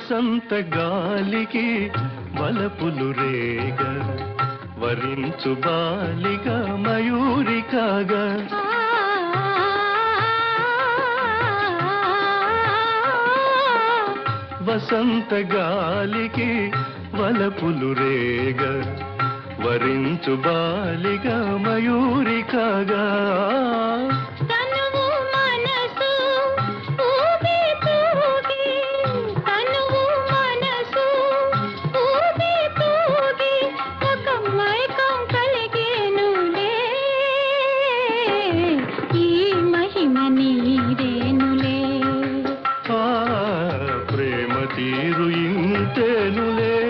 వసంత గాలికి వలపులు రేగ వరించు బాలిగా మయూరి కాగా వసంత గాలికి వలపులు రేగ వరించు బాలిగా మయూరి కాగా ప్రేమ తీరు ఇంతేనులే